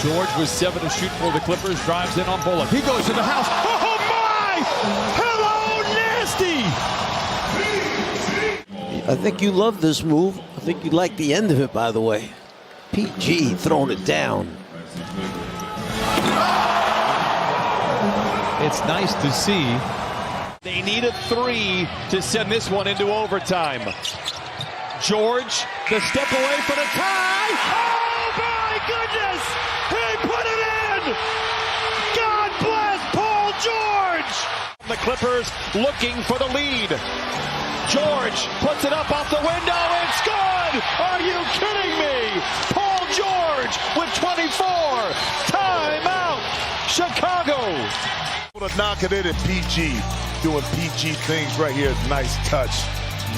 George with 7 to shoot for the Clippers. Drives in on Bullock. He goes to the house. Oh, my! Hello, nasty! I think you love this move. I think you like the end of it, by the way. PG throwing it down. It's nice to see. They need a 3 to send this one into overtime. George, the step away for the tie. Oh, my goodness! He put it in! God bless Paul George! The Clippers looking for the lead. George puts it up off the window. It's good! Are you kidding me? Paul George with 24. Timeout, Chicago. To knock it in at PG, doing PG things right here. Nice touch.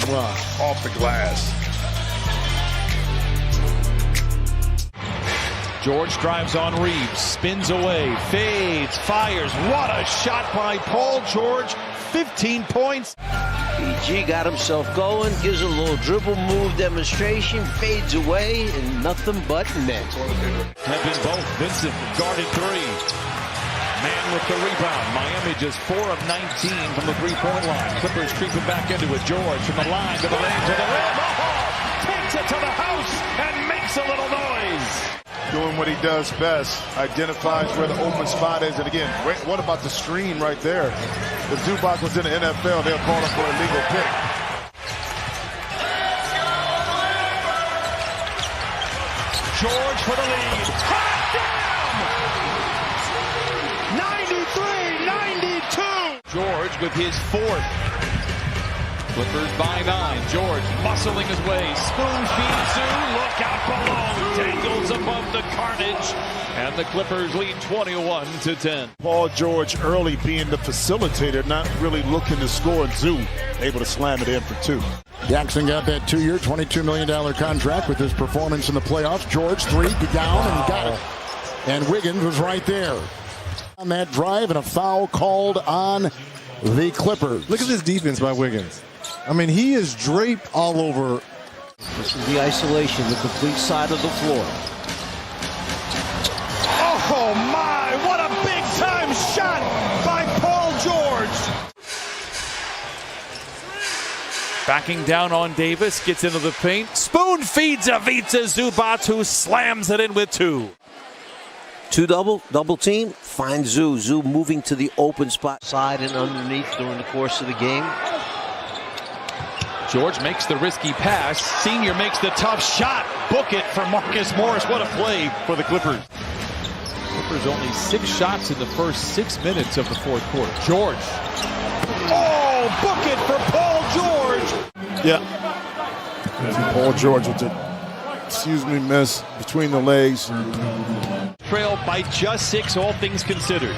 Mwah, off the glass. George drives on Reeves, spins away, fades, fires. What a shot by Paul George. 15 points. PG got himself going, gives a little dribble move demonstration, fades away, and nothing but net. Have been both. Vincent guarded 3. Man with the rebound. Miami just 4 of 19 from the three-point line. Clippers creeping back into it. George from the line to the lane to the rim. Oh, takes it to the house and makes a little noise. Doing what he does best. Identifies where the open spot is. And again, what about the screen right there? If Zubac was in the NFL, they'll call him for a legal pick. George for the lead. Touchdown! 93-92. George with his 4th. Clippers by 9. George muscling his way. Spoon feeds Zoo. Look out below. Dangles above the carnage. And the Clippers lead 21-10. Paul George early being the facilitator, not really looking to score. And Zoo able to slam it in for 2. Jackson got that 2-year, $22 million contract with his performance in the playoffs. George 3 down and got it. And Wiggins was right there on that drive, and a foul called on the Clippers. Look at this defense by Wiggins. I mean, he is draped all over. This is the isolation, the complete side of the floor. Oh my, what a big time shot by Paul George. Backing down on Davis, gets into the paint. Spoon feeds Ivica Zubac, who slams it in with 2. Double team, find Zoo. Zoo moving to the open spot, side and underneath during the course of the game. George makes the risky pass. Senior makes the tough shot. Book it for Marcus Morris. What a play for the Clippers. Clippers only 6 shots in the first 6 minutes of the 4th quarter. George. Oh, book it for Paul George. Yeah. Paul George with the, miss between the legs. Trail by just 6, all things considered.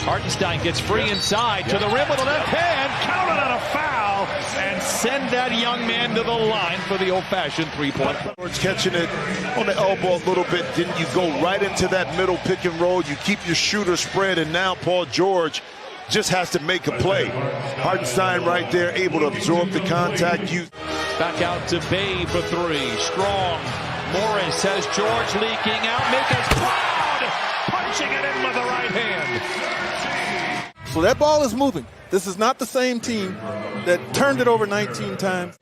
Hartenstein gets free inside to the rim with a left hand, counted on a foul, and send that young man to the line for the old-fashioned 3-point. George catching it on the elbow a little bit. Then you go right into that middle pick and roll. You keep your shooter spread, and now Paul George just has to make a play. Hartenstein right there, able to absorb the contact. Back out to Bay for 3. Strong. Morris has George leaking out. Make us proud. Punching it in with the right hand. So that ball is moving. This is not the same team that turned it over 19 times.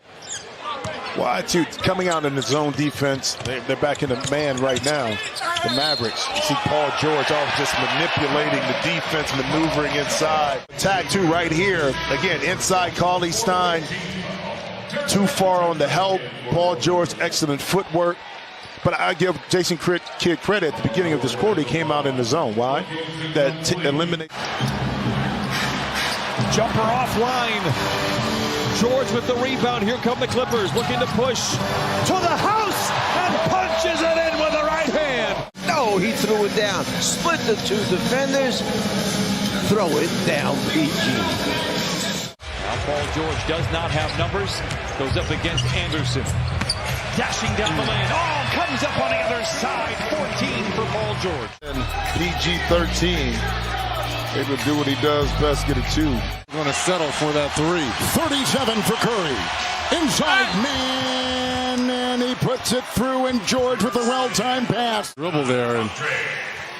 Why, too, coming out in the zone defense. They're back in the man right now. The Mavericks. You see Paul George just manipulating the defense, maneuvering inside. Tag 2 right here. Again, inside Cauley Stein. Too far on the help. Paul George, excellent footwork. But I give Jason Kidd credit. At the beginning of this quarter, he came out in the zone. Why? That eliminate. Jumper offline. George with the rebound. Here come the Clippers looking to push to the house and punches it in with the right hand. No, he threw it down. Split the 2 defenders. Throw it down, PG. Now Paul George does not have numbers. Goes up against Anderson. Dashing down the lane. Oh, comes up on the other side. 14 for Paul George. And PG 13. Able to do what he does best, get a 2. Going to settle for that 3. 37 for Curry. Inside man, and he puts it through, and George with a well-timed pass. Dribble there, and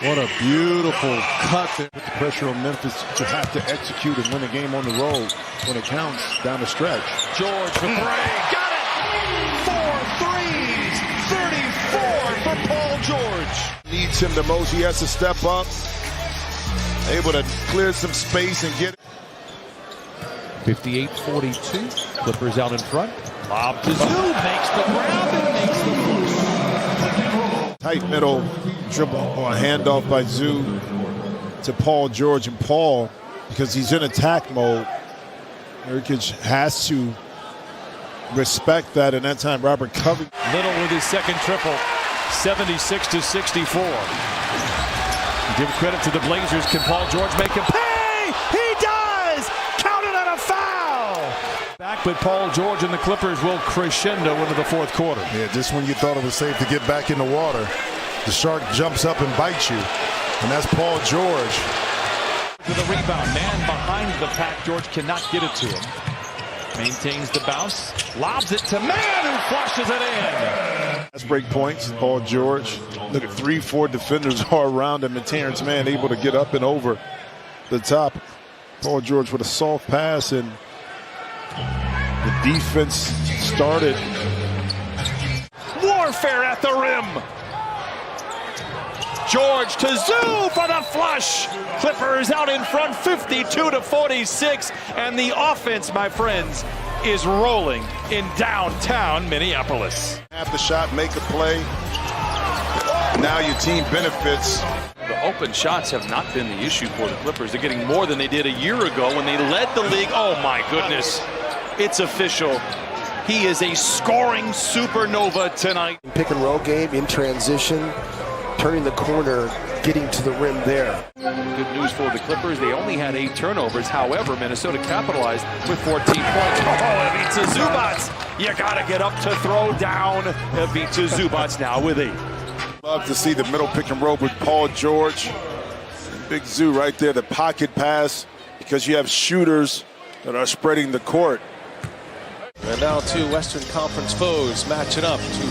What a beautiful cut there. Put the pressure on Memphis to have to execute and win a game on the road when it counts down the stretch. George for three. Got it! 4 threes. 34 for Paul George. Needs him the most. He has to step up. Able to clear some space and get it. 58-42. Clippers out in front. Lob to Zoo. Makes the ground and makes the flush. Tight middle dribble or a handoff by Zoo to Paul George. And Paul, because he's in attack mode, Nurkic has to respect that. And that time, Robert Covington. Little with his second triple. 76-64. Give credit to the Blazers. Can Paul George make him pay? He does! Counted on a foul! Back, but Paul George and the Clippers will crescendo into the fourth quarter. Yeah, just when you thought it was safe to get back in the water, the shark jumps up and bites you. And that's Paul George. To the rebound. Man behind the pack. George cannot get it to him. Maintains the bounce. Lobs it to Man, who flushes it in. That's break points. Paul George. Look at 3-4 defenders all around him, and Terrence Mann able to get up and over the top. Paul George with a soft pass, and the defense started. Warfare at the rim. George to Zoo for the flush. Clippers out in front 52-46. And the offense, my friends, is rolling in downtown Minneapolis. Half the shot, make a play. Now your team benefits. The open shots have not been the issue for the Clippers. They're getting more than they did a year ago when they led the league. Oh my goodness. It's official. He is a scoring supernova tonight. Pick and roll game in transition, turning the corner, getting to the rim there. Good news for the Clippers. They only had 8 turnovers. However, Minnesota capitalized with 14 points. Oh, Ivica Zubac. You got to get up to throw down. Ivica Zubac now with 8. Love to see the middle pick and roll with Paul George. Big Zoo right there, the pocket pass, because you have shooters that are spreading the court. And now two Western Conference foes matching up. Two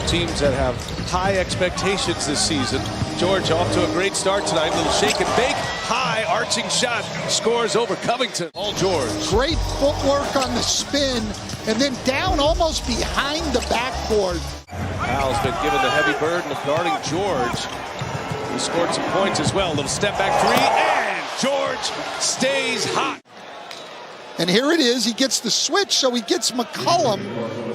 teams that have high expectations this season. George off to a great start tonight. Little shake and bake. High arching shot. Scores over Covington. Paul George. Great footwork on the spin. And then down almost behind the backboard. Al's been given the heavy burden of guarding George. He scored some points as well. Little step back three. And George stays hot. And here it is. He gets the switch, so he gets McCollum.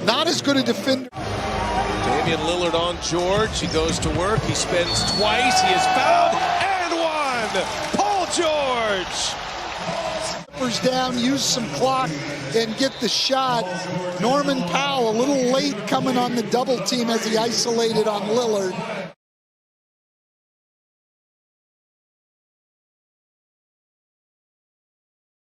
Not as good a defender. Damian Lillard on George. He goes to work. He spins twice. He is fouled. And one. Paul George. Clippers down, use some clock, and get the shot. Norman Powell a little late coming on the double team as he isolated on Lillard.